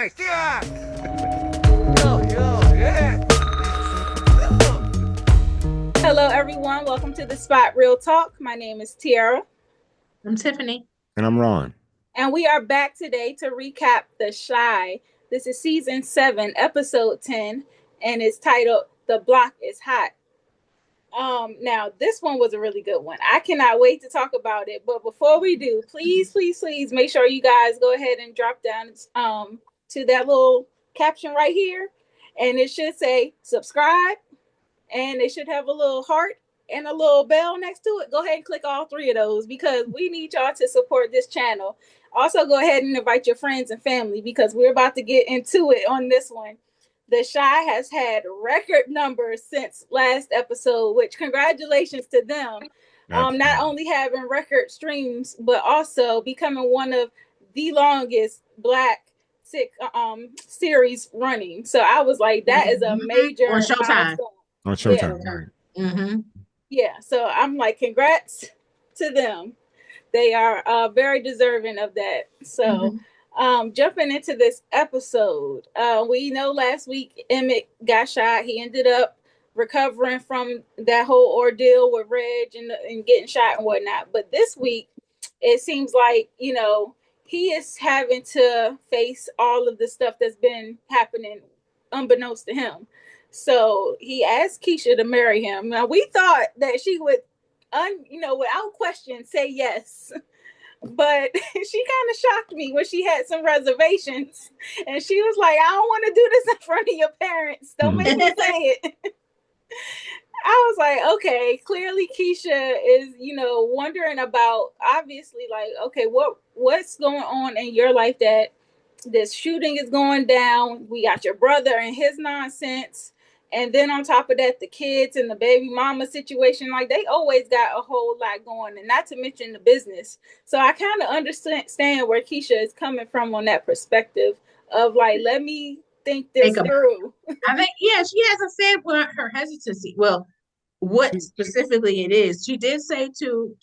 Waithe, yeah! Yo, yeah! Hello, everyone. Welcome to the Spot Real Talk. My name is Tiara, I'm Tiffany. And I'm Ron. and we are back today to recap The Shy. This is season 7, episode 10, and it's titled "The Block Is Hot." Now this one was a really good one. I cannot wait to talk about it. But before we do, please make sure you guys go ahead and drop down to that little caption right here, and it should say subscribe, and it should have a little heart and a little bell next to it. Go ahead and click all 3 of those because we need y'all to support this channel. Also, go ahead and invite your friends and family because we're about to get into it on this one. The Shy has had record numbers since last episode, which congratulations to them. Not only having record streams, but also becoming one of the longest Black series running. So I was like, that is a major on ShowTime. milestone. On ShowTime, Yeah. right? Mm-hmm. Yeah, so I'm like, congrats to them. They are very deserving of that. So, jumping into this episode, we know last week Emmett got shot. He ended up recovering from that whole ordeal with Reg and getting shot and whatnot. But this week, it seems like, he is having to face all of the stuff that's been happening unbeknownst to him. So he asked Keisha to marry him. Now we thought that she would, without question, say yes. But she kind of shocked me when she had some reservations, and she was like, "I don't want to do this in front of your parents. Don't make me say it." I was like, okay, clearly Keisha is, wondering about, obviously, like, okay, what's going on in your life that this shooting is going down. We got your brother and his nonsense. And then on top of that, the kids and the baby mama situation, like they always got a whole lot going, and not to mention the business. So I kind of understand where Keisha is coming from on that perspective of like, let me think this through. I think, yeah, she hasn't said what her hesitancy. Well, what specifically it is. She did say to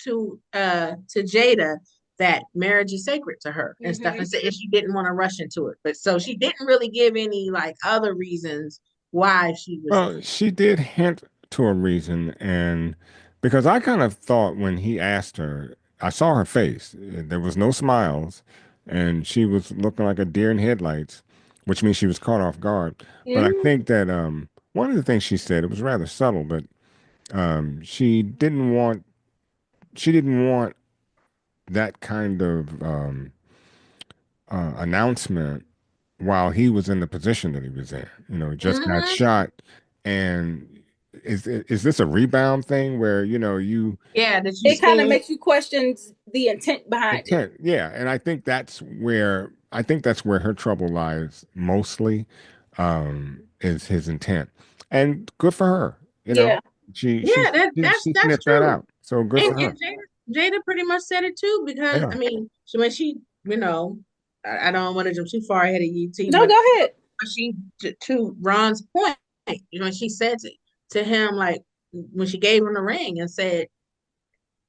Jada that marriage is sacred to her and stuff, and she didn't want to rush into it. But so she didn't really give any like other reasons why she was. Well, she did hint to a reason, and because I kind of thought when he asked her, I saw her face. There was no smiles, and she was looking like a deer in headlights, which means she was caught off guard. But I think that one of the things she said, it was rather subtle, but she didn't want that kind of announcement while he was in the position that he was in. Just got shot, and is this a rebound thing where you it kind of makes you question the intent behind it. Yeah, and I think that's where her trouble lies mostly, is his intent, and good for her. She That's sniffed true. that out. So good for her. And Jada pretty much said it too, because I mean, when she, I don't want to jump too far ahead of you, T. No, go ahead. She, to Ron's point, she said to him, like when she gave him the ring and said,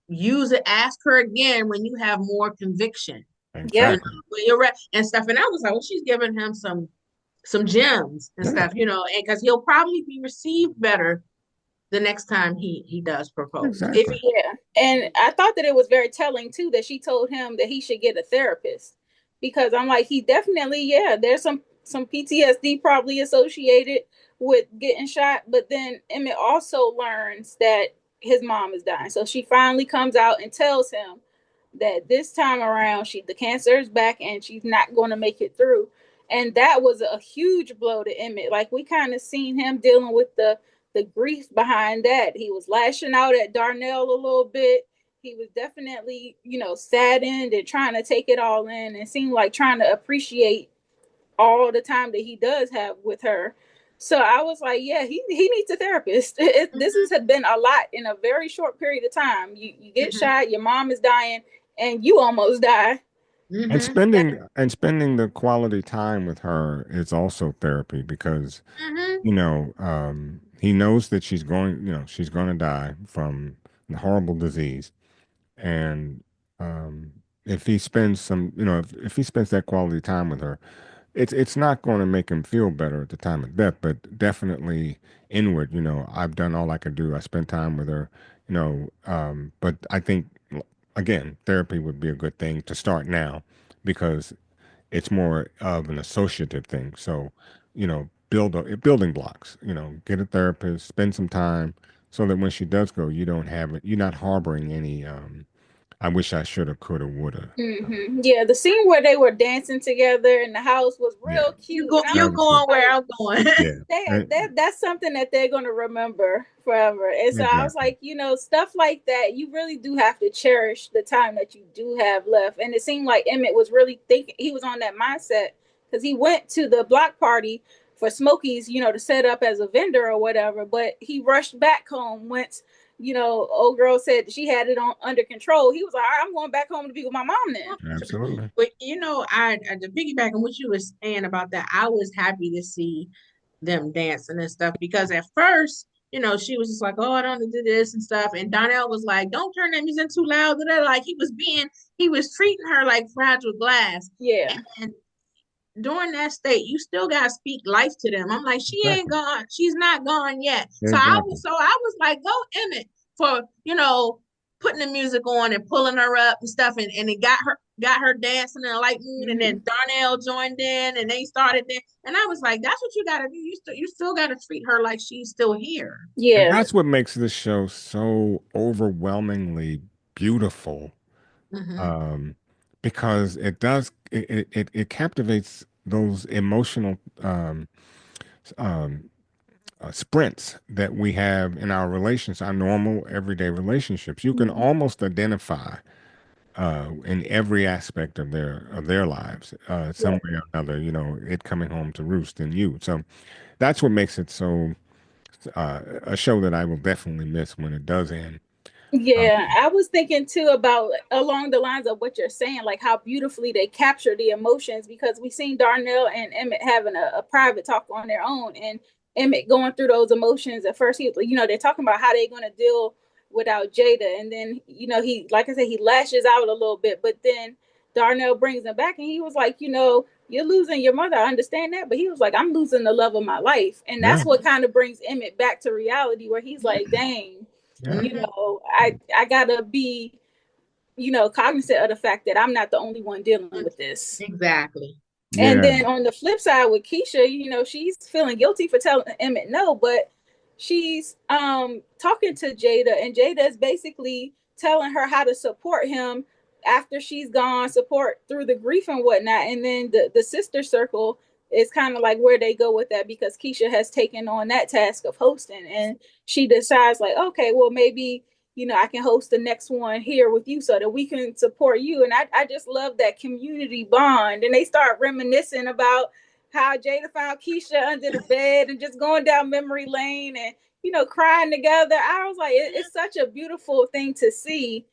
use it, ask her again when you have more conviction. Yeah. When you're right and stuff. And I was like, well, she's giving him some gems and stuff, and because he'll probably be received better the next time he does propose. Exactly. And I thought that it was very telling too that she told him that he should get a therapist, because I'm like, he definitely, there's some PTSD probably associated with getting shot, but then Emmett also learns that his mom is dying. So she finally comes out and tells him that this time around the cancer is back and she's not going to make it through. And that was a huge blow to Emmett. Like, we kind of seen him dealing with the grief behind that. He was lashing out at Darnell a little bit. He was definitely, saddened and trying to take it all in, and seemed like trying to appreciate all the time that he does have with her. So I was like, yeah, he needs a therapist. This has been a lot in a very short period of time. You get shot, your mom is dying, and you almost die. And spending the quality time with her is also therapy, because he knows that she's going to die from a horrible disease, and if he spends if he spends that quality time with her, it's not going to make him feel better at the time of death, but definitely inward. I've done all I could do. I spent time with her. But I think again, therapy would be a good thing to start now because it's more of an associative thing. So, building blocks. Get a therapist, spend some time, so that when she does go, you don't have it. You're not harboring any. I wish I shoulda, coulda, woulda. Yeah, the scene where they were dancing together in the house was Yeah, real cute, and I'm that You was good. going where like, I'm going. Yeah, that's something that they're going to remember forever. And so I was exactly. like, stuff like that, you really do have to cherish the time that you do have left. And it seemed like Emmett was really thinking, he was on that mindset because he went to the block party for Smokies, to set up as a vendor or whatever, but he rushed back home once, old girl said she had it on under control. He was like, all right, I'm going back home to be with my mom then. Absolutely. But I to piggyback on what you were saying about that, I was happy to see them dancing and stuff because at first, she was just like, "Oh, I don't do this and stuff," and Donnell was like, "Don't turn that music too loud." Like he was treating her like fragile glass, Yeah. and during that state, you still gotta speak life to them. I'm like, she ain't Exactly. gone, she's not gone yet. Exactly. So I was like, go Emmett for putting the music on and pulling her up and stuff, and it got her dancing in a light mood, and then Darnell joined in and they started there, and I was like, that's what you gotta do. You still gotta treat her like she's still here. And Yeah. that's what makes this show so overwhelmingly beautiful. Mm-hmm. Um, because it captivates those emotional um, sprints that we have in our relations, our normal everyday relationships. You can almost identify in every aspect of their lives, some way or another. It coming home to roost in you. So that's what makes it so a show that I will definitely miss when it does end. Um, Yeah, I was thinking too about along the lines of what you're saying, like how beautifully they capture the emotions because we seen Darnell and Emmett having a private talk on their own, and Emmett going through those emotions. At first, they're talking about how they're going to deal without Jada, and then he, like I said, he lashes out a little bit, but then Darnell brings him back, and he was like, you're losing your mother. I understand that, but he was like, I'm losing the love of my life, and yeah, that's what kind of brings Emmett back to reality, where he's like, dang, yeah, I gotta be, cognizant of the fact that I'm not the only one dealing with this. Exactly. And yeah. then on the flip side with Keisha, she's feeling guilty for telling Emmett no, but she's talking to Jada, and Jada is basically telling her how to support him after she's gone, support through the grief and whatnot. And then the sister circle is kind of like where they go with that because Keisha has taken on that task of hosting, and she decides like, okay, well maybe I can host the next one here with you so that we can support you. And I just love that community bond. And they start reminiscing about how Jada found Keisha under the bed and just going down memory lane and, crying together. I was like, it's such a beautiful thing to see.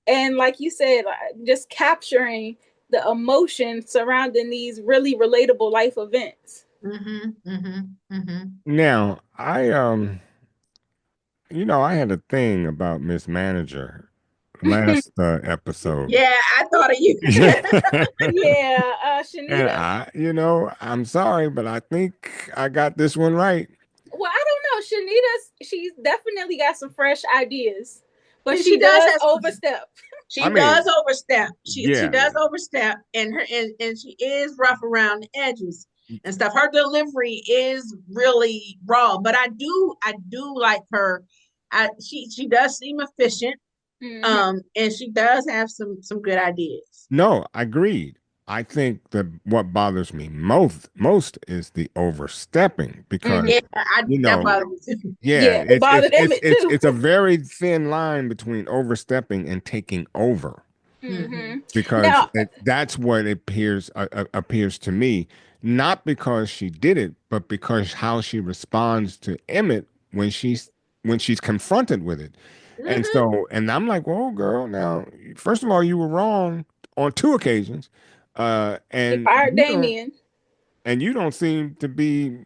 And like you said, just capturing the emotion surrounding these really relatable life events. Mm-hmm. Mm-hmm. Mm-hmm. Now, I had a thing about Miss Manager last episode. Yeah, I thought of you. Yeah, And Shanita. I'm sorry, but I think I got this one right. Well, I don't know. She's definitely got some fresh ideas, but She she does does have some. overstep. I She does mean, overstep. She yeah, does overstep, and she is rough around the edges and stuff. Her delivery is really raw, but I do like her. She does seem efficient, Mm-hmm. and she does have some good ideas. no, agreed. I think that what bothers me most is the overstepping because, Mm-hmm. Yeah, you that know, bothers me too. yeah, Yeah, it bothered Emmett too. it's a very thin line between overstepping and taking over. Mm-hmm. Because Now, that's what it appears to me, not because she did it, but because how she responds to Emmett when she's confronted with it. And Hmm. so, and I'm like, well, girl, now, first of all, you were wrong on two occasions, uh, she and fired you don't Damian. and you don't seem to be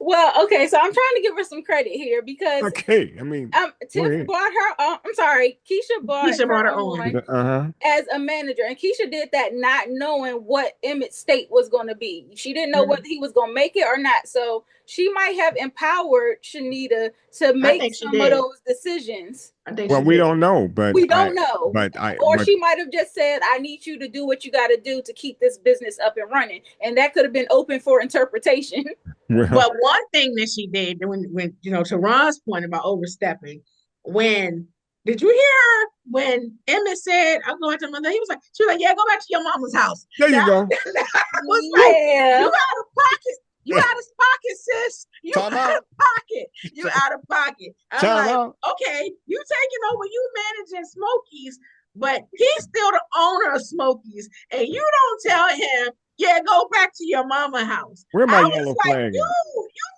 Well, okay, so I'm trying to give her some credit here because Okay, I mean, go Tiff ahead. brought her on. I'm sorry, Keisha brought Keisha brought her her on. on Uh-huh. as a manager, and Keisha did that not knowing what Emmett's state was going to be. She didn't know whether he was going to make it or not, so she might have empowered Shanita to I make think she some of did. those decisions. I think Well, she we did. don't know, We don't know. Or but she might have just said, I need you to do what you got to do to keep this business up and running. And that could have been open for interpretation. well, But one thing that she did when to Ron's point about overstepping, when did you hear her when Emmett said, I'm going to mother? She was like, yeah, go back to your mama's house. there you go. That was like, Yeah. you out of pocket. You out of pocket, sis. You Time out out. of pocket. You out of pocket. I'm Time like, out. okay, you taking over, you managing Smokies, but he's still the owner of Smokies, and you don't tell him, yeah, go back to your mama house. Where my I yellow was like, flag at? you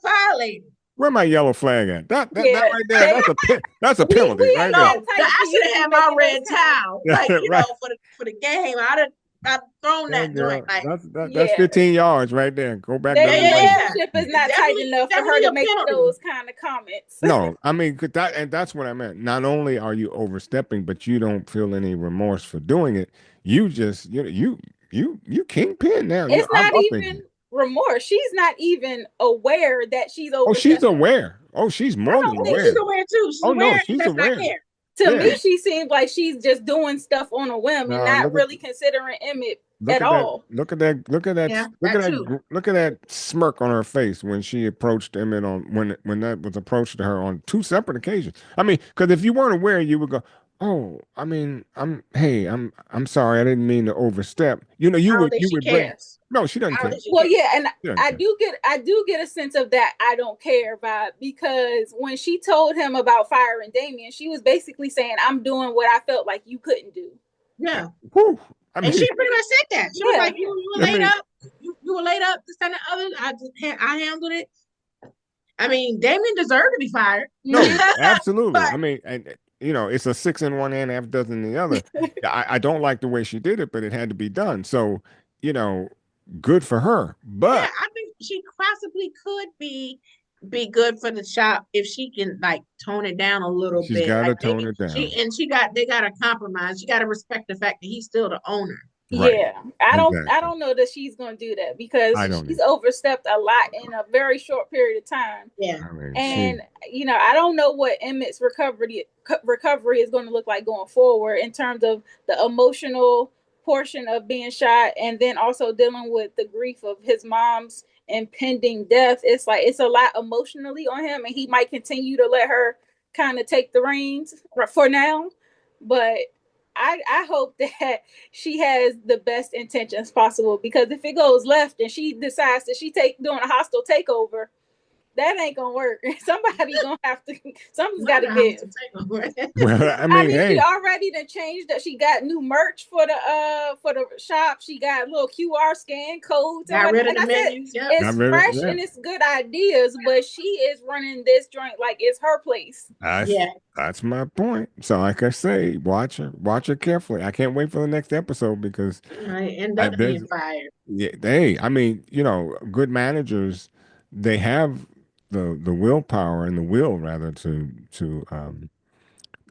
violated. Where my yellow flag at? That Yeah. right there. That's a penalty We right ain't there. got No, time for I you should to have had be my making red those comments. towel, like Right. for the game. I'd thrown There you that joint. go. Like, That's Yeah. 15 yards right there. Go back Their the other way. relationship is not tight enough for her Definitely to a make penalty. those kind of comments. No, I mean that's what I meant. Not only are you overstepping, but you don't feel any remorse for doing it. You just you kingpin now. It's I'm not up in even you. remorse. She's not even aware that she's Oh, she's overstepping. aware. Oh, she's I more don't than I think think she's aware. aware too. She's Oh no, aware and she's does not aware. care. to Yeah. me she seems like she's just doing stuff on a whim and No, not really considering Emmett look at at that. all. Look at that. Look at that. Yeah, Look at that too. that. Look at that smirk on her face when she approached Emmett on when that was approached to her on two separate occasions. I mean, because if you weren't aware, you would go, "Oh, I mean, I'm sorry, I didn't mean to overstep." I don't think You she would bring. cares. No, she doesn't I don't care. think she Well, cares. yeah, and She doesn't care. I do get a sense of that I don't care vibe because when she told him about firing Damian, she was basically saying, I'm doing what I felt like you couldn't do. Yeah. Whew. I mean, And she pretty much said that. She was Yeah. like, you were I laid mean, up. You were laid up, this and the other. I handled it. I mean, Damien deserved to be fired. no, absolutely. But I mean, and it's a six in one hand, half dozen in the other. I don't like the way she did it, but it had to be done. So, you know, good for her. yeah, But I think she possibly could be good for the shop if she can like tone it down a little she's bit. got Like to tone maybe it down. they got to compromise. She got to respect the fact that he's still the owner. Right. Yeah, I Exactly. don't know that she's going to do that because I don't she's either. overstepped a lot in a very short period of time. Yeah. I mean, And I don't know what Emmett's recovery is going to look like going forward in terms of the emotional portion of being shot and then also dealing with the grief of his mom's impending death. It's like it's a lot emotionally on him and he might continue to let her kind of take the reins for now, but I hope that she has the best intentions possible because if it goes left and she decides that doing a hostile takeover, that ain't gonna work. Somebody's gonna have to. Something's got to give. well, I I mean, mean, she hey, already done changed that. She got new merch for the shop. She got little QR scan codes and Got rid whatnot. of And the I said menus. Yep. it's got rid of fresh yeah. and it's good ideas, but she is running this joint like it's her place. Yeah. That's my point. So, like I say, watch her carefully. I can't wait for the next episode because I end up there's being fired. yeah, I mean, good managers, they have the willpower and the will rather to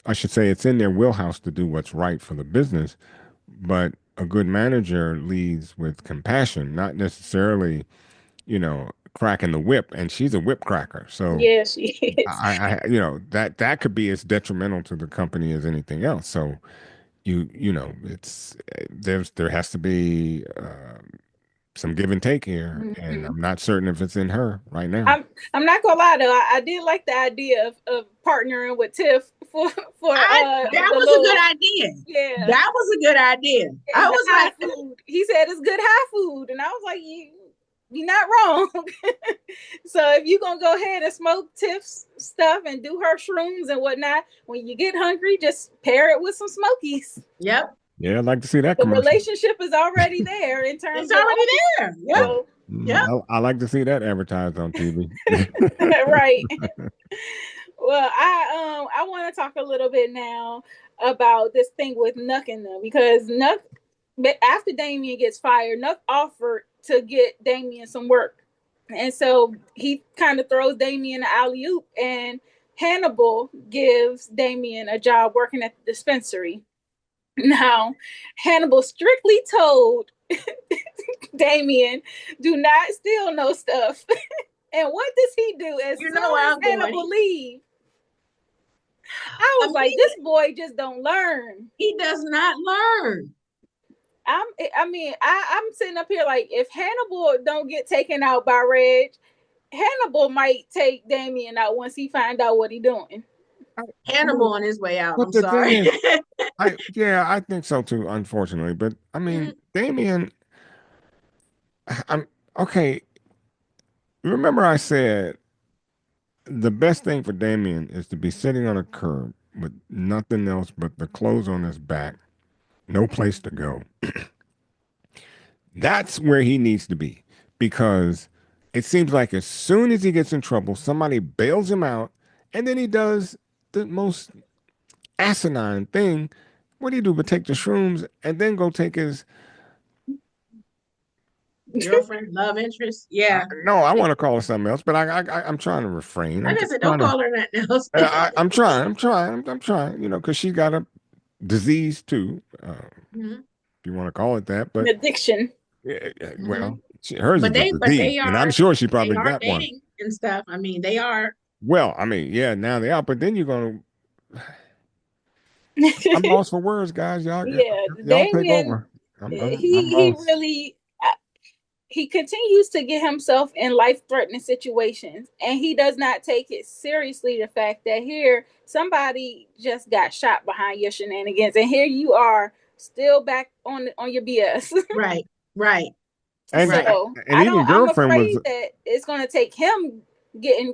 I should say it's in their wheelhouse to do what's right for the business, but a good manager leads with compassion, not necessarily, cracking the whip, and she's a whip cracker. So Yeah, she is. that could be as detrimental to the company as anything else. So it's there has to be some give and take here, and Mm-hmm. I'm not certain if it's in her right now. I'm not gonna lie though. I did like the idea of partnering with Tiff for That the was a little good idea. yeah. That was a good idea. I The was high like, food. He said it's good high food, and I was like, you're not wrong. So if you're gonna go ahead and smoke Tiff's stuff and do her shrooms and whatnot, when you get hungry, just pair it with some Smokies. yep, Yeah, I'd like to see that The commercial. relationship is already there in terms it's of already there. Yep, so, yep. I like to see that advertised on TV. right. Well, I want to talk a little bit now about this thing with Nuck and them because Nuck, after Damian gets fired, Nuck offered to get Damian some work And so he kind of throws Damian an alley-oop, and Hannibal gives Damian a job working at the dispensary. Now, Hannibal strictly told Damian, do not steal no stuff. And what does he do as soon as Hannibal leaves? I was like, this boy just don't learn. He does not learn. I'm sitting up here like, if Hannibal don't get taken out by Reg, Hannibal might take Damian out once he find out what he doing. Hannibal on his way out. I'm sorry. I think so too, unfortunately. But I mean, Damian, I'm okay. Remember I said the best thing for Damian is to be sitting on a curb with nothing else but the clothes on his back, no place to go. That's where he needs to be, because it seems like as soon as he gets in trouble, somebody bails him out, and then he does the most asinine thing. What do you do but take the shrooms and then go take his girlfriend, love interest? Yeah. I want to call her something else, but I'm trying to refrain. I said, don't call her nothing else. I'm trying, because she got a disease too. If you want to call it that, but addiction. Well, hers is a disease, and I'm sure she probably got one and stuff. I mean, they are. Well, I mean, yeah, now they are, but then you're gonna. I'm lost for words, guys. Y'all take over. He really he continues to get himself in life-threatening situations, and he does not take it seriously. The fact that here somebody just got shot behind your shenanigans, and here you are still back on your BS. Right. And, so and I'm afraid that it's going to take him getting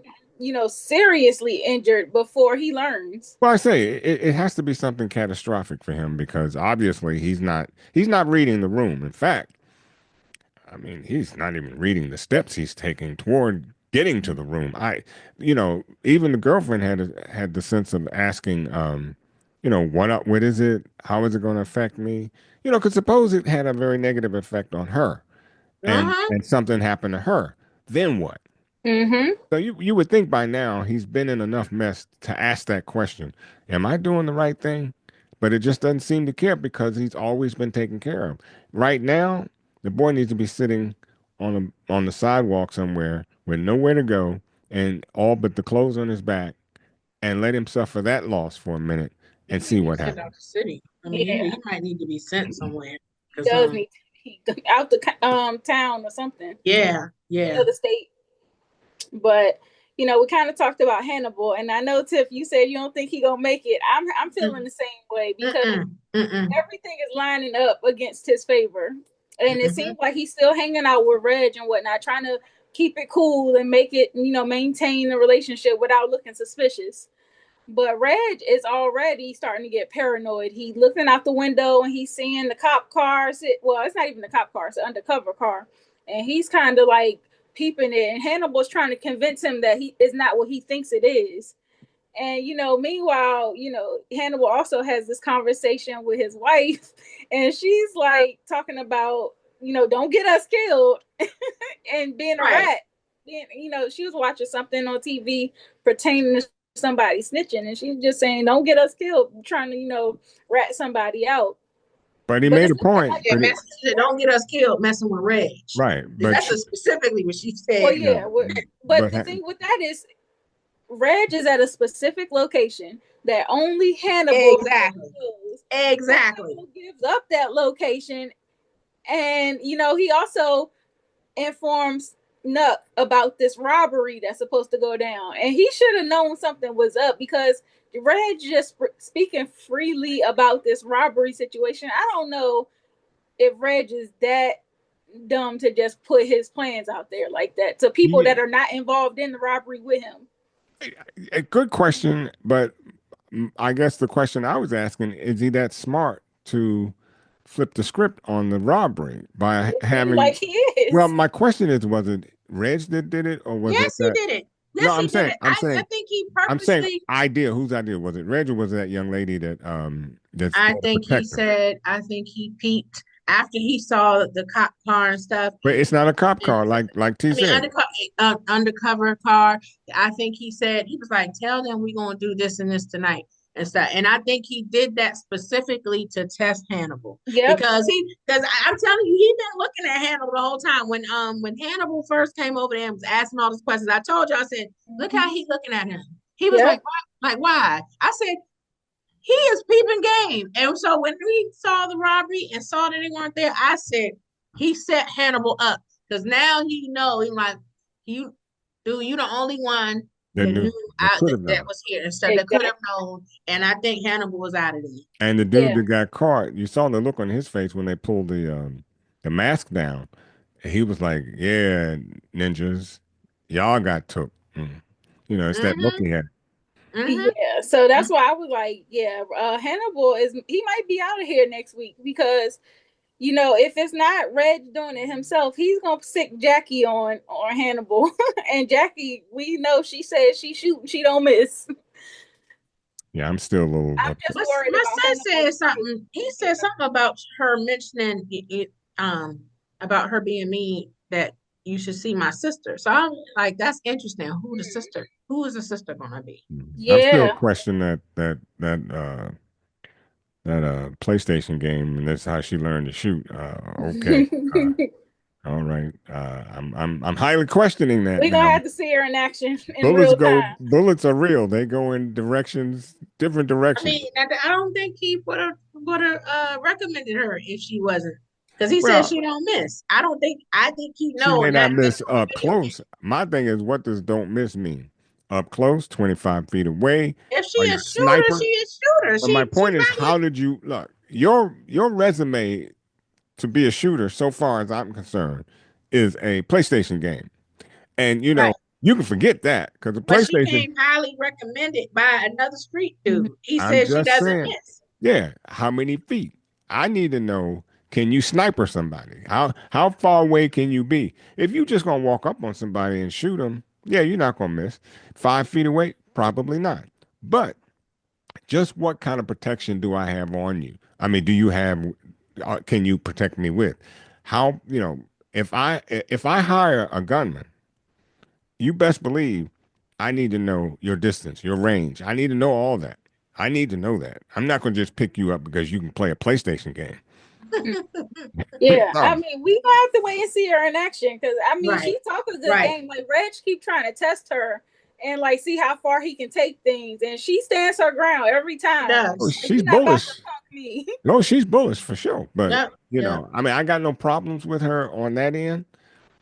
seriously injured before he learns. Well, I say it has to be something catastrophic for him, because obviously he's not reading the room. In fact, I mean, he's not even reading the steps he's taking toward getting to the room. Even the girlfriend had the sense of asking, what is it? How is it going to affect me? Because suppose it had a very negative effect on her, and something happened to her, then what? So you would think by now he's been in enough mess to ask that question. Am I doing the right thing? But it just doesn't seem to care, because he's always been taken care of. Right now, the boy needs to be sitting on the sidewalk somewhere with nowhere to go, and all but the clothes on his back, and let him suffer that loss for a minute and see what happens. Out the city. I mean, he might need to be sent somewhere. He does need out the town or something. Yeah. The state. But we kind of talked about Hannibal, and I know, Tiff, you said you don't think he gonna make it. I'm feeling the same way, because everything is lining up against his favor, and it seems like he's still hanging out with Reg and whatnot, trying to keep it cool and make it, maintain the relationship without looking suspicious. But Reg is already starting to get paranoid. He's looking out the window and he's seeing the cop cars. Well, it's not even the cop car; it's an undercover car, and he's kind of like peeping it. And Hannibal's trying to convince him that he is not what he thinks it is. And meanwhile, Hannibal also has this conversation with his wife, and she's like talking about, don't get us killed, and being a rat. She was watching something on TV pertaining to somebody snitching, and she's just saying, don't get us killed, trying to rat somebody out. But he made a point. Don't get us killed messing with Reg. Right. But that's specifically what she said. Well, yeah. But the thing with that is, Reg is at a specific location that only Hannibal knows. Exactly. Hannibal gives up that location, and he also informs Nuck about this robbery that's supposed to go down, and he should have known something was up, because Reg just speaking freely about this robbery situation. I don't know if Reg is that dumb to just put his plans out there like that to people that are not involved in the robbery with him. A good question, but I guess the question I was asking, is he that smart to flip the script on the robbery by having, like he is? Well, my question is, was it Reg that did it, or was it he did it? Yes, no, I'm saying, I think he purposely. I'm saying idea. Whose idea was it? Reg, or was it that young lady that I think he said. I think he peeped after he saw the cop car and stuff. But it's not a cop And car, like T I mean, said. undercover car. I think he said he was like, "Tell them we're gonna do this and this tonight and stuff." And I think he did that specifically to test Hannibal Yep. because I'm telling you, he been looking at Hannibal the whole time. When Hannibal first came over there and was asking all these questions, I told you, I said, "Look how he's looking at him." He was like, Yep. "Why? Like why?" I said, "He is peeping game." And so when we saw the robbery and saw that they weren't there, I said he set Hannibal up because now he know he like you, dude. You the only one That that knew, knew that could have that known. was here and stuff that could Exactly. have known. And I think Hannibal was out of there. And the dude Yeah. that got caught, you saw the look on his face when they pulled the mask down. He was like, "Yeah, ninjas, y'all got took." You know, it's that look Mm-hmm. he had. Mm-hmm. Yeah. So that's why I was like, yeah, Hannibal he might be out of here next week because if it's not Reg doing it himself, he's gonna sick Jackie on Hannibal. And Jackie, we know she says she shoot, she don't miss. Yeah, I'm still a little I'm upset. just worried My about son Hannibal's said life. something. He said something about her mentioning about her being mean that you should see my sister. So I'm like, that's interesting. Who the sister? Who is the sister gonna be? I'm still Yeah. questioning that PlayStation game, and that's how she learned to shoot. Okay, uh, all right. I'm highly questioning that We're gonna now. have to see her in action in real time. Bullets are real. They go in directions, different I mean, directions. I don't think he would have recommended her if she wasn't, because he said Well, she don't miss. I don't think. I think he she know, may and not that's miss on up the video game. close. My thing is, what does "don't miss" mean? Up close, 25 feet away. If she Are you a a shooter, sniper? she a shooter. But my She's point is, not. how did you look? Your resume to be a shooter, so far as I'm concerned, is a PlayStation game. And Right. you can forget that because the But she PlayStation, came highly recommended by another street Mhm. dude. He I'm said she just doesn't saying, miss. yeah, how many feet? I need to know, can you sniper somebody? How far away can you be? If you just gonna walk up on somebody and shoot them, yeah, you're not gonna miss. 5 feet away, probably not. But just what kind of protection do I have on you? I mean, do you have, can you protect me with? How, if I hire a gunman, you best believe I need to know your distance, your range. I need to know all that. I need to know that. I'm not going to just pick you up because you can play a PlayStation game. Yeah, I No. mean, we gonna have to wait and see her in action because I mean, Right. she talk a good Right. game. Like Reg keep trying to test her and like see how far he can take things, and she stands her ground every She time. Oh, does. Like she's she's not about to bullish. punk me. No, she's bullish for sure. But, Yep. Yep. I mean, I got no problems with her on that end,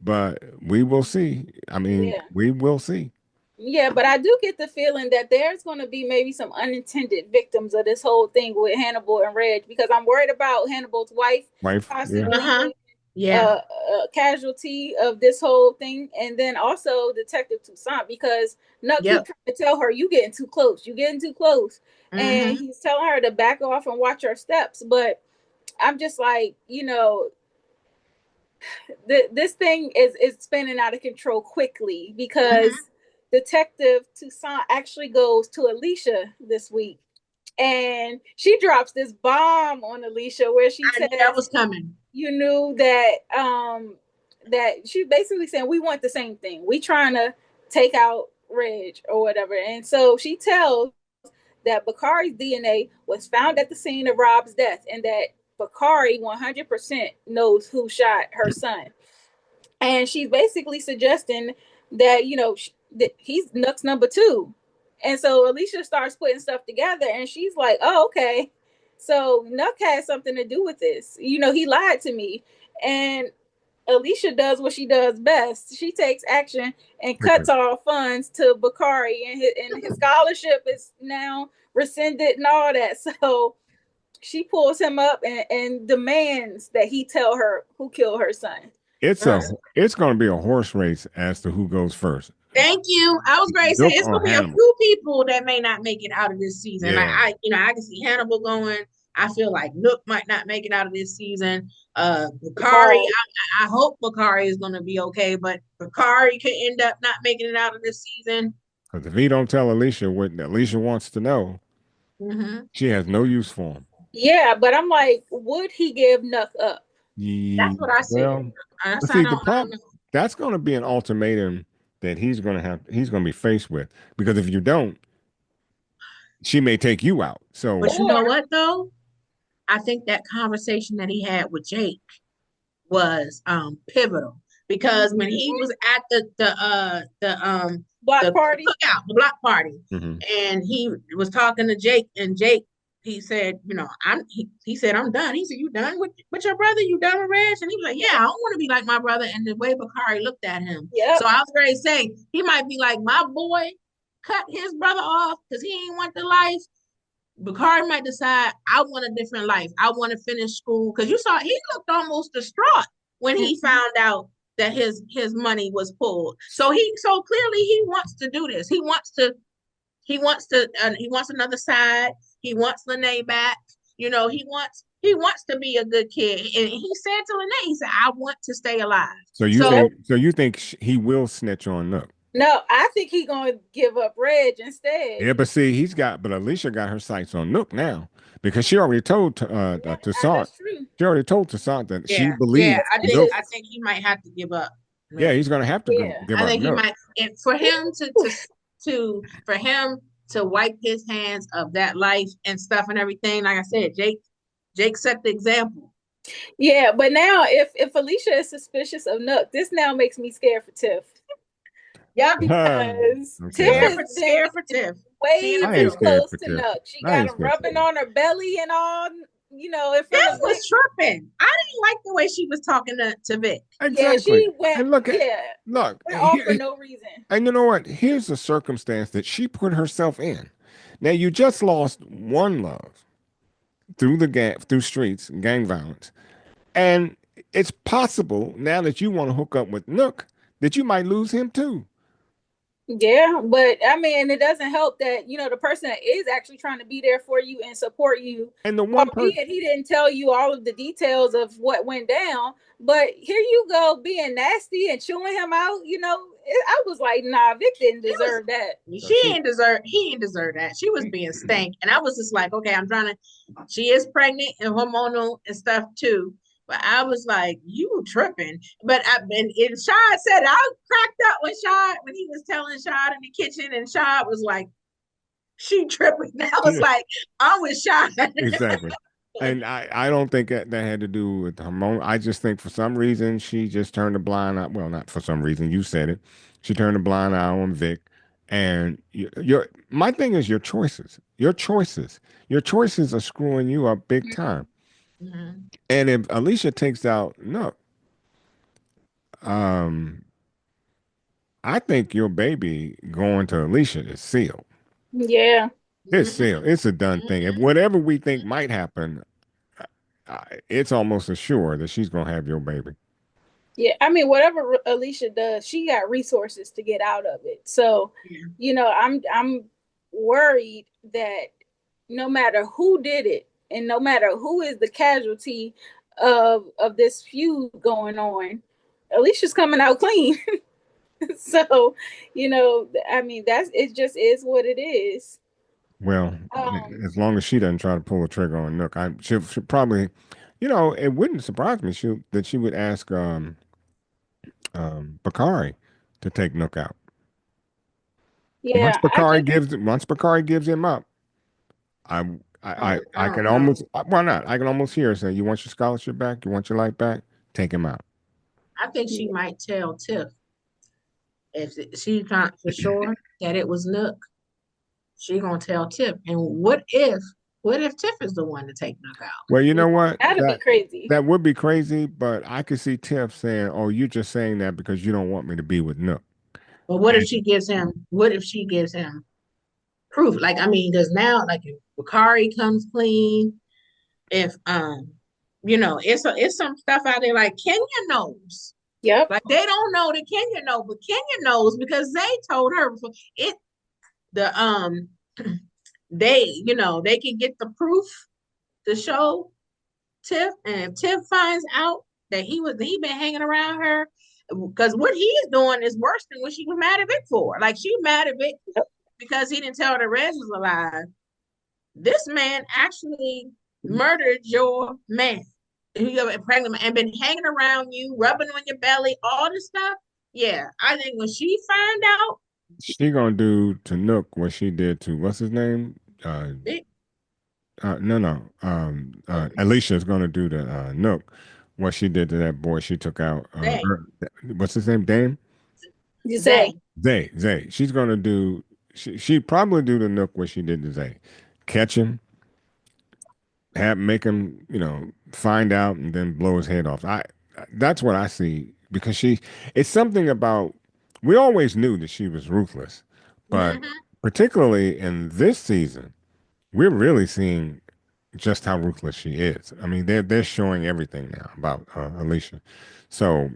but we will see. I mean, Yeah. we will see. Yeah, but I do get the feeling that there's going to be maybe some unintended victims of this whole thing with Hannibal and Reg because I'm worried about Hannibal's wife Wife, yeah. possibly Uh-huh. being Yeah. a casualty of this whole thing, and then also Detective Toussaint because Nuck keep Yep. trying to tell her you getting too close, you getting too close, and Mm-hmm. he's telling her to back off and watch her steps. But I'm just like, this thing is spinning out of control quickly Mm-hmm. because Detective Toussaint actually goes to Alicia this week, and she drops this bomb on Alicia where she I knew that says, was coming. "You knew that she basically saying we want the same thing. We trying to take out Reg or whatever." And so she tells that Bakari's DNA was found at the scene of Rob's death, and that Bakari 100% knows who shot her son. And she's basically suggesting that that he's Nuck's number two. And so Alicia starts putting stuff together, and she's like, "Oh, okay. So Nuck has something to do with this. He lied to me." And Alicia does what she does best. She takes action and cuts off funds to Bakari, and his scholarship is now rescinded and all that. So she pulls him up and demands that he tell her who killed her son. It's Mm. a it's going to be a horse race as to who goes first. Thank you. I was going to say Nook it's or gonna be a Hannibal. few people that may not make it out of this season. Yeah. I can see Hannibal going. I feel like Nook might not make it out of this season. Bakari, Bakari. I hope Bakari is gonna be okay, but Bakari could end up not making it out of this season. Because if he don't tell Alicia what Alicia wants to know, Hmm. she has no use for him. Yeah, but I'm like, would he give Nuck up? That's what I said. Well, That's but I see, don't, the I don't problem know. that's going to be an ultimatum that he's going to be faced with because if you don't, she may take you out. But So you Or know what though? I think that conversation that he had with Jake was pivotal because when he was at block the party. cookout, the block party, mhm. and he was talking to Jake, and Jake he said, you know, he said, I'm done. He said, you done with your brother? You done with Reg? And he was like, yeah, I don't want to be like my brother. And the way Bakari looked at him. So Yep. I was ready to say he might be like my boy cut his brother off because he ain't want the life. Bakari might decide, I want a different life. I want to finish school. Because you saw he looked almost distraught when he found out that his money was pulled. So clearly he wants to do this. He wants another side. He wants Lene back. You know, he wants to be a good kid. And he said to Lene, he said, I want to stay alive. So you So Yep. think he will snitch on Nook? No, I think he gonna give up Reg instead. Yeah, but see, but Alicia got her sights on Nook now because she already told Yeah, Toussaint. that's true. She already told Toussaint that she yeah, believed I That's think Nook. his. I think he might have to give up. Yeah, Man. he's gonna have to Yeah. give I up think he Nook. might, and for him for him to wipe his hands of that life and stuff and everything. Like I said, Jake set the example. Yeah, but now if Alicia is suspicious of Nook, this now makes me scared for Tiff Yep, because Tiff Okay, scared has for been scared for Tiff. She in way the I ain't too middle. scared close for to Tiff. Nook. She I got ain't him scared for rubbing Tiff. on her belly and all, in front Tiff of Vic. was tripping. I didn't like the way she was talking to Vic. Yeah, Exactly. she went. And Yeah, went off for here, no reason. and you know what? Here's the circumstance that she put herself in. Now you just lost one love through streets, gang violence, and it's possible now that you want to hook up with Nook that you might lose him too. Yeah, but I mean, it doesn't help that the person that is actually trying to be there for you and support you, And the one person, albeit he didn't tell you all of the details of what went down. But here you go being nasty and chewing him out. I was like, nah, Vic didn't She was deserve that. so she, he ain't deserve that. She was being stank. And I was just like, okay, she is pregnant and hormonal and stuff too. But I was like, you tripping. And Shad said, I cracked up when he was telling Shad in the kitchen, and Shad was like, she tripping. And I was yeah, like, I'm with Shad. exactly. And I don't think that had to do with hormone. I just think for some reason she just turned a blind eye. Well, not for some reason. You said it. She turned a blind eye on Vic. And my thing is your choices. Your choices are screwing you up big time. Mhm. And if Alicia takes out no, um, I think your baby going to Alicia is sealed. Yeah, It's Mhm. sealed. It's a done thing. If whatever we think might happen, it's almost assured that she's gonna have your baby. yeah. I mean, whatever Alicia does, she got resources to get out of it. So, Yeah. I'm worried that no matter who did it, and no matter who is the casualty of this feud going on, Alicia's coming out clean. So, I mean, it just is what it is. Well, Um, as long as she doesn't try to pull a trigger on Nook, she'll probably, it wouldn't surprise me that she would ask Bakari to take Nook out. yeah, I just Once Bakari gives him up, I I I can don't know. almost why not? I can almost hear her say, "You want your scholarship back? You want your life back? Take him out." I think she might tell Tiff if she's not for sure that it was Nook. She gonna tell Tiff. And what if Tiff is the one to take Nook out? Well, you know what? that'd be crazy. That would be crazy, but I could see Tiff saying, "Oh, you're just saying that because you don't want me to be with Nook." But what if she gives him proof? Like, I mean, because now, like, if Bakari comes clean, if it's some stuff out there like Kenya knows. Yep. Like, they don't know that Kenya knows, but Kenya knows because they told her before it the they can get the proof to show Tiff, and if Tiff finds out that he been hanging around her, because what he's doing is worse than what she was mad at Vic for. Like, she mad at Vic because he didn't tell her that Reg was alive. This man actually murdered your man. who you have pregnant and been hanging around you, rubbing on your belly, all this stuff. Yeah, I think when she find out, She gonna do to Nook what she did to what's his name? it, No, no. Alicia's gonna do to Nook what she did to that boy she took out. they, What's his name? Dame? You say, they, Zay. She's gonna do. She'd probably do to Nook what she did to Zay. Catch him, make him, find out, and then blow his head off. That's what I see because it's something about. We always knew that she was ruthless, but mm-hmm, particularly in this season, we're really seeing just how ruthless she is. I mean, they're showing everything now about Alicia. So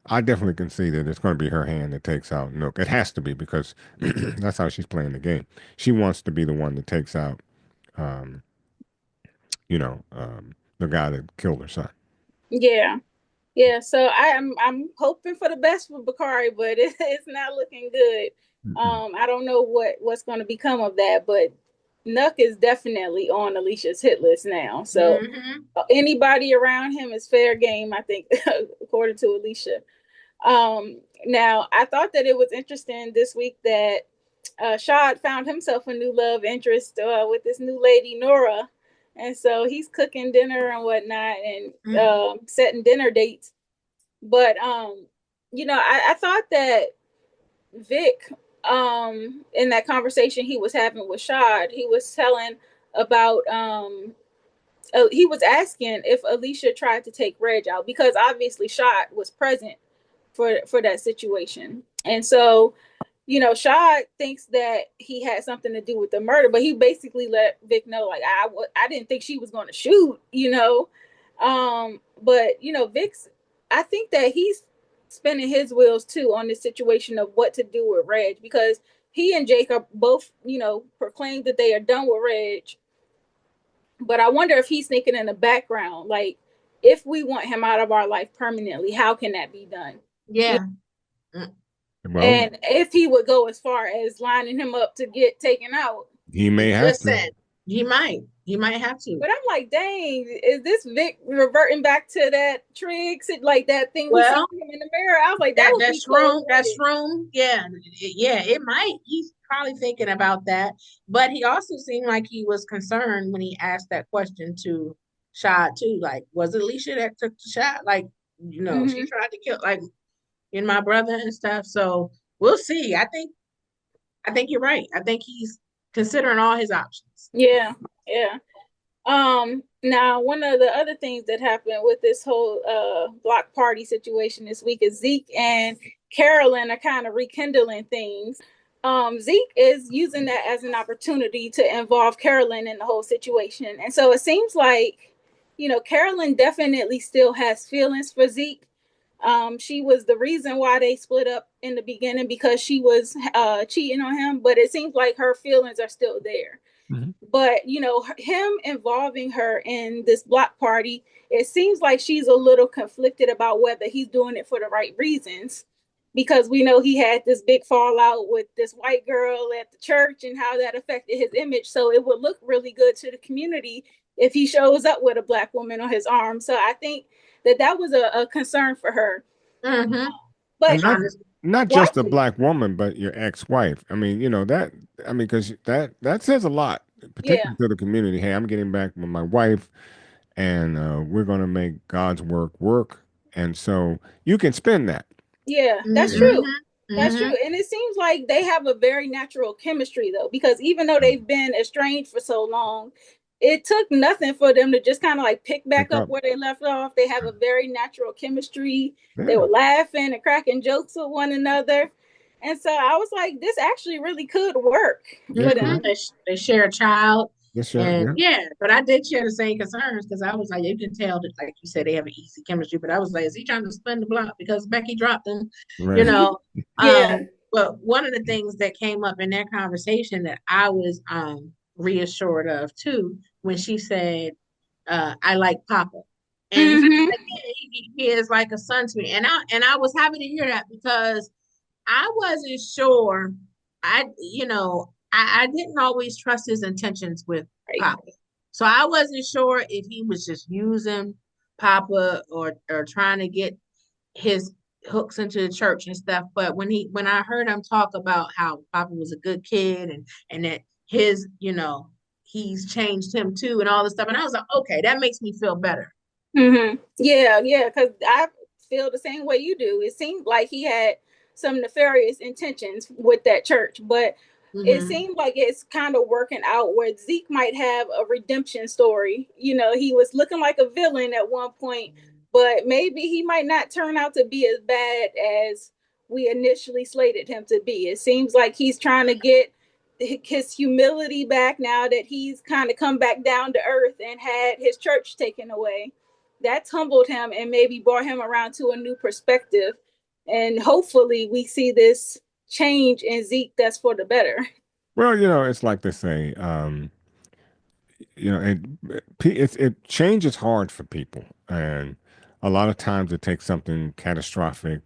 I definitely can see that it's going to be her hand that takes out Nook. It has to be because that's how she's playing the game. She wants to be the one that takes out, um, the guy that killed her son. yeah. Yeah, so I'm hoping for the best for Bakari, but it's not looking good. Mm-mm. I don't know what's going to become of that, but Nuck is definitely on Alicia's hit list now. So mm-hmm, anybody around him is fair game, I think, according to Alicia. Now I thought that it was interesting this week that Shad found himself a new love interest with this new lady Nora, and so he's cooking dinner and whatnot and mm-hmm. setting dinner dates. But I thought that Vic, in that conversation he was having with Shad, he was telling about he was asking if Alicia tried to take Reg out because obviously Shad was present for that situation. And so, Shad thinks that he had something to do with the murder, but he basically let Vic know, like, I didn't think she was going to shoot. But, Vic's, I think that he's spinning his wheels too on this situation of what to do with Reg because he and Jake are both, proclaimed that they are done with Reg. But I wonder if he's thinking in the background, like, if we want him out of our life permanently, how can that be done? Yeah. Well, And if he would go as far as lining him up to get taken out. he may have to. Listen, he might have to. But I'm like, dang, is this Vic reverting back to that tricks, like that thing we saw Well, him in the mirror? I was like, that would be cool. that's room. Yeah, it might. He's probably thinking about that. But he also seemed like he was concerned when he asked that question to Shad too. Like, was it Alicia that took the shot? Like, she Mm-hmm. tried to kill like in my brother and stuff. So we'll see. I think you're right. I think he's considering all his options. Yeah, yeah. Now one of the other things that happened with this whole block party situation this week is Zeke and Carolyn are kind of rekindling things. Zeke is using that as an opportunity to involve Carolyn in the whole situation. And so it seems like, Carolyn definitely still has feelings for Zeke. She was the reason why they split up in the beginning because she was cheating on him, but it seems like her feelings are still there. Mhm. But him involving her in this block party, it seems like she's a little conflicted about whether he's doing it for the right reasons, because we know he had this big fallout with this white girl at the church and how that affected his image. So it would look really good to the community if he shows up with a black woman on his arm. So I think that was a concern for her. Mm-hmm. But And Trying to not just a watching, black woman, but your ex-wife. I mean, that. I mean, because that says a lot, yeah, particularly to the community. Hey, I'm getting back with my wife, and we're going to make God's work work. And so you can spin that. yeah, that's mm-hmm. true. That's true. Mm-hmm. And it seems like they have a very natural chemistry, though, because even though they've been estranged for so long, it took nothing for them to just kind of like pick back Pick up up. where they left off. They have a very natural chemistry. They Yeah. were laughing and cracking jokes with one another. And so I was like, this actually really could work Yes, for Mm-hmm. them. sir. They share a child. Yes, sir. And Yeah. yeah, but I did share the same concerns because I was like, you can tell that, like you said, they have an easy chemistry. But I was like, is he trying to spin the block because Becky dropped him? You Right. know. Yeah. But one of the things that came up in that conversation that I was reassured of too, when she said, I like Papa. And he, Mm-hmm. again, he is like a son to me. And I was happy to hear that because I wasn't sure. I didn't always trust his intentions with Right. Papa. So I wasn't sure if he was just using Papa or trying to get his hooks into the church and stuff. But when I heard him talk about how Papa was a good kid and that his, he's changed him too and all this stuff, and I was like, okay, that makes me feel better. Yeah, because I feel the same way you do. It seemed like he had some nefarious intentions with that church, but it seemed like it's kind of working out where Zeke might have a redemption story. He was looking like a villain at one point, but maybe he might not turn out to be as bad as we initially slated him to be. It seems like he's trying to get his humility back now that he's kind of come back down to earth and had his church taken away. That's humbled him and maybe brought him around to a new perspective. And hopefully we see this change in Zeke that's for the better. Well, it's like they say, change is hard for people, and a lot of times it takes something catastrophic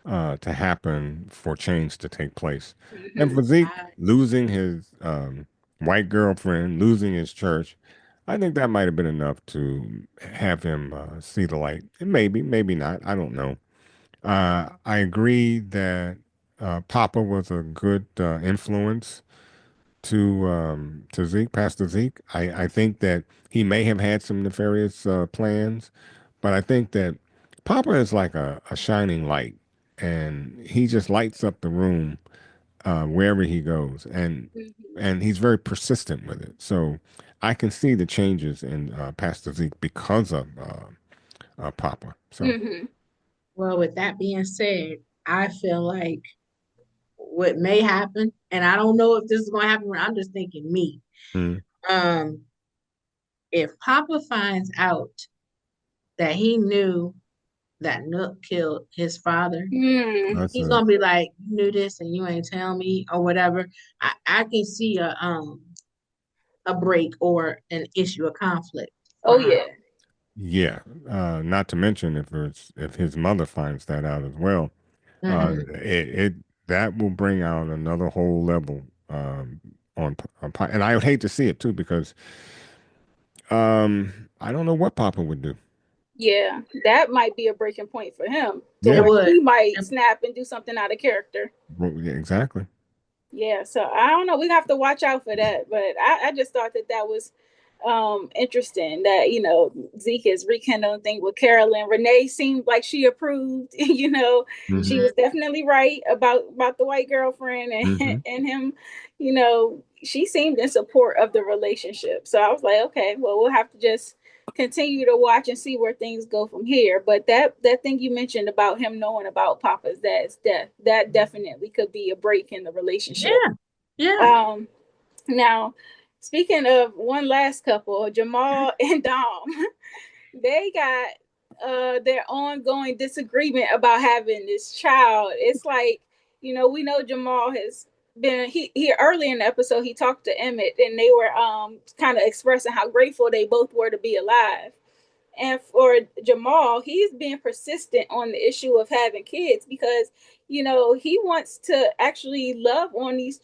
to happen for change to take place. And for Zeke losing his white girlfriend, losing his church, I think that might have been enough to have him see the light. And maybe not. I don't know. I agree that Papa was a good influence to Zeke, Pastor Zeke. I think that he may have had some nefarious plans, but I think that Papa is like a shining light, and he just lights up the room wherever he goes, and he's very persistent with it. So I can see the changes in Pastor Zeke because of Papa. So. Well, with that being said, I feel like what may happen, and I don't know if this is going to happen. I'm just thinking me. Mm. If Papa finds out that he knew that Nook killed his father, he's gonna be like, "You knew this and you ain't tell me," or whatever. I can see a break or an issue, a conflict. Oh yeah. Yeah, not to mention if his mother finds that out as well, it that will bring out another whole level and I would hate to see it too because I don't know what Papa would do. Yeah, that might be a breaking point for him to Yeah, where he might snap and do something out of character. well, yeah, exactly. Yeah, so I don't know. We have to watch out for that. But I just thought that was interesting that Zeke is rekindling thing with Carolyn. Renee seemed like she approved. She was definitely right about the white girlfriend and him. She seemed in support of the relationship. So I was like, okay, well, we'll have to just continue to watch and see where things go from here. But that thing you mentioned about him knowing about Papa's dad's death, that definitely could be a break in the relationship. Yeah. Now, speaking of one last couple, Jamal and Dom, they got their ongoing disagreement about having this child. It's like, we know Jamal has been he early in the episode he talked to Emmett and they were kind of expressing how grateful they both were to be alive. And for Jamal, he's being persistent on the issue of having kids because, he wants to actually love on these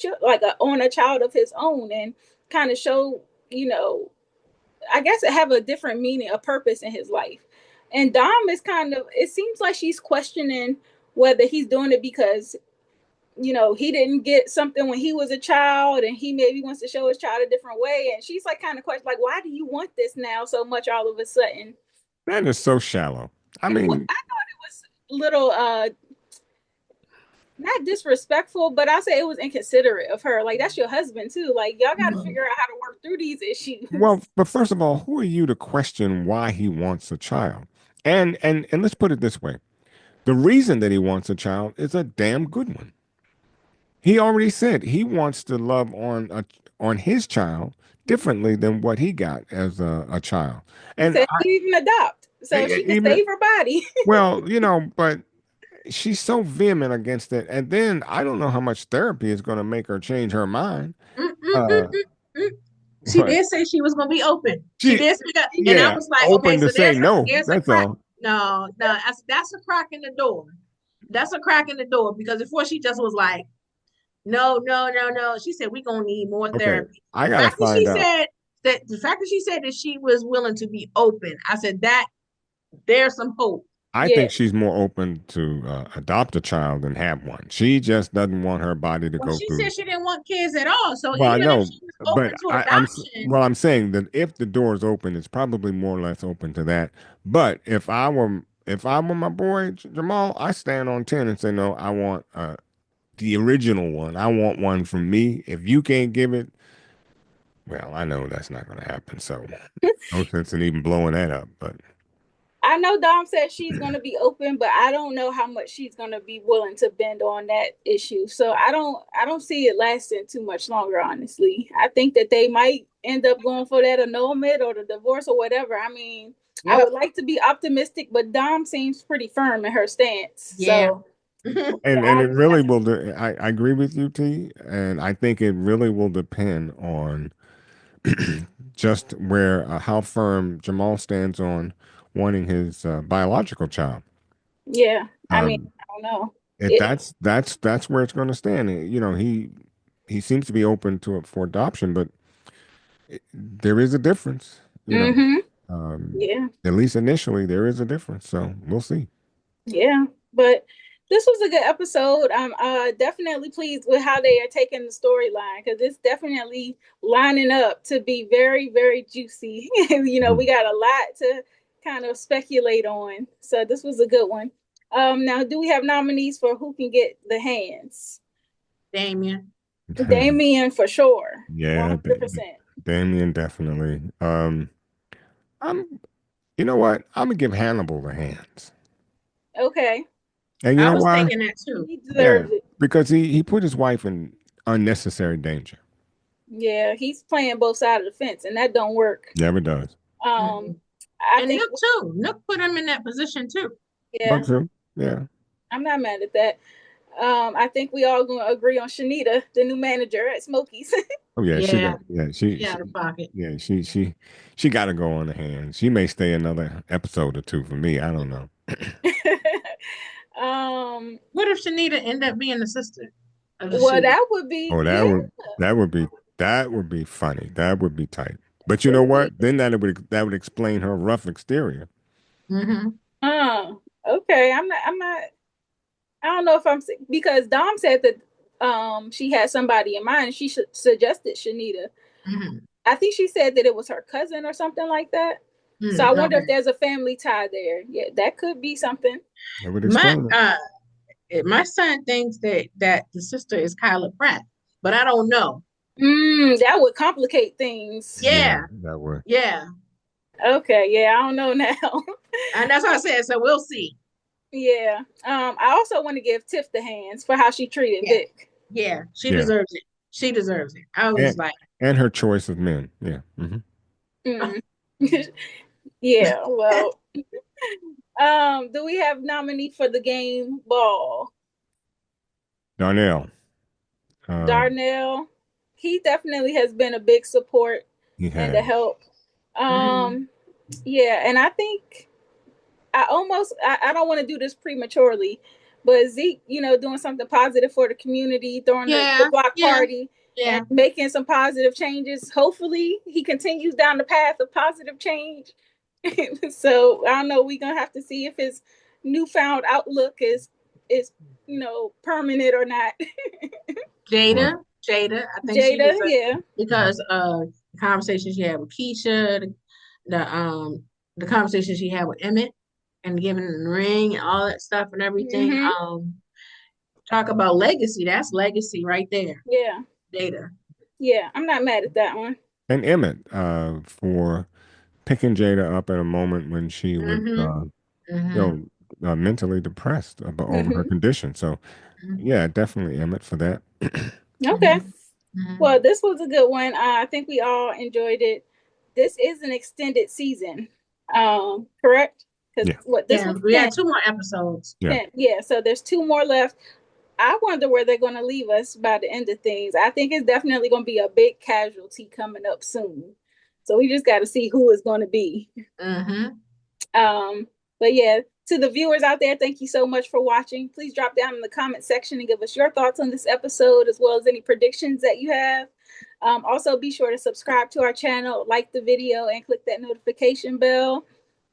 on a child of his own and kind of show, I guess it have a different meaning, a purpose in his life. And Dom is it seems like she's questioning whether he's doing it because, he didn't get something when he was a child and he maybe wants to show his child a different way. And she's like kind of question, like, why do you want this now so much all of a sudden? That is so shallow. I mean, I thought it was little not disrespectful, but I say it was inconsiderate of her. Like, that's your husband too. Like, y'all got to figure out how to work through these issues. well, but first of all, who are you to question why he wants a child? And let's put it this way. The reason that he wants a child is a damn good one. He already said he wants to love on his child differently than what he got as a child. And he said he even adopt so she can save her body. Well, but she's so vehement against it. And then I don't know how much therapy is going to make her change her mind. She did say she was going to be open. She did say that. Yeah, and I was like, open okay, to so say no. That's crack. all. No, that's a crack in the door. That's a crack in the door because before she just was like, no. She said we're gonna need more therapy. I gotta find out. The fact that she said that she was willing to be open, I said that there's some hope. I think she's more open to adopt a child than have one. She just doesn't want her body to Well, go she through. said she didn't want kids at all. So Well, I even if know, she was but open to adoption, well, I'm saying that if the door is open, it's probably more or less open to that. But if I were my boy Jamal, I stand on 10 and say no. I want the original one. I want one from me. If you can't give it, well, I know that's not going to happen. So no sense in even blowing that up. But I know Dom said she's going to be open, but I don't know how much she's going to be willing to bend on that issue. So I don't see it lasting too much longer, honestly. I think that they might end up going for that annulment or the divorce or whatever. I mean, I yep, would like to be optimistic, but Dom seems pretty firm in her stance. yeah. So and it really will. I agree with you, T, and I think it really will depend on just where how firm Jamal stands on wanting his biological child. yeah, I mean, Um, I don't know. if It, that's where it's going to stand. You know, he seems to be open to it for adoption, but there is a difference. You know, mm-hmm. um, Yeah. at least initially there is a difference. So we'll see. Yeah, but this was a good episode. I'm definitely pleased with how they are taking the storyline because it's definitely lining up to be very, very juicy. We got a lot to kind of speculate on. So this was a good one. Now, do we have nominees for who can get the hands? Damian. Damian for sure, Yeah, 100%. Damian definitely. I'm. You know what? I'm gonna give Hannibal the hands. Okay, And you I know was why? thinking that too. he Yeah, deserves it. because he put his wife in unnecessary danger. Yeah, he's playing both sides of the fence, and that don't work. Never does. Um, Mhm. I And think, Nook too. Nook put him in that position too. yeah, But true. Yeah. I'm not mad at that. I think we all gonna agree on Shanita, the new manager at Smokies. Oh yeah, she Yeah, got yeah, she out of pocket. yeah, she gotta go on the hand. She may stay another episode or two for me. I don't know. um, What if Shanita end up being the sister of the well, shooter? that would be Oh, yeah. that would be funny. That would be tight. But you It know would be. what? Then that would explain her rough exterior. Mm-hmm. Uh, okay. I'm not. I don't know if because Dom said that she had somebody in mind. She suggested Shanita. Mm-hmm. I think she said that it was her cousin or something like that. So I Mm, wonder if okay. there's a family tie there. Yeah, that could be something. That would My explain it. my son thinks that the sister is Kyla Pratt, but I don't know. That would complicate things. Yeah, Yeah, that would. yeah. Okay, yeah, I don't know now. And that's what I said. So we'll see. Yeah. I also want to give Tiff the hands for how she treated Yeah, Vic. yeah. She Yeah. deserves it. She deserves it. I was And like, and her choice of men. Yeah. Mm. Yeah, well, do we have nominee for the game ball? Darnell. Um, Darnell. He definitely has been a big support he and a has. help. mm-hmm, Um, yeah, and I think I don't want to do this prematurely, but Zeke, doing something positive for the community, throwing the yeah, block yeah, party and yeah. making some positive changes. Hopefully he continues down the path of positive change. So I don't know, we're gonna have to see if his newfound outlook is permanent or not. Jada, Right. Jada. I think she Jada, deserves yeah. because the conversation she had with Keisha, the conversation she had with Emmett, and giving him the ring and all that stuff and everything. Mm-hmm. Talk about legacy. That's legacy right there. Yeah. Jada. Yeah. I'm not mad at that one. And Emmett for picking Jada up at a moment when she was, Mm-hmm. you Mm-hmm. know, mentally depressed over her Mm-hmm. condition. So, yeah, definitely Emmett for that. Okay. Mm-hmm. Well, this was a good one. I think we all enjoyed it. This is an extended season, correct? Because Yeah, what this Yeah, was we had 10, two more episodes. yeah. 10. Yeah, so there's two more left. I wonder where they're going to leave us by the end of things. I think it's definitely going to be a big casualty coming up soon. So we just got to see who it's going to be. Mm-hmm. Um, but yeah, to the viewers out there, thank you so much for watching. Please drop down in the comment section and give us your thoughts on this episode, as well as any predictions that you have. Also, be sure to subscribe to our channel, like the video, and click that notification bell.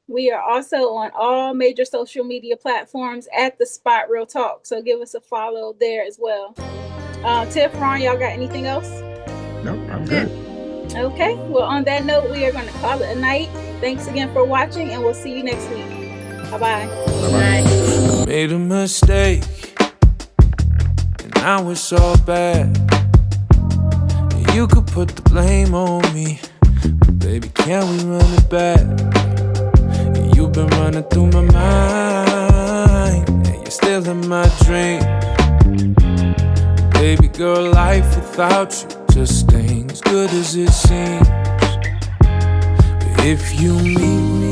We are also on all major social media platforms at The Spot Real Talk. So give us a follow there as well. Tiff, Ron, y'all got anything else? Nope, I'm good. Okay. Well, on that note, we are going to call it a night. Thanks again for watching, and we'll see you next week. Bye-bye. Bye. Made a mistake, and now it's all bad. You could put the blame on me, but baby, can we run it back? You've been running through my mind, and you're still in my dream. Baby girl, life without you just ain't as good as it seems. But if you meet me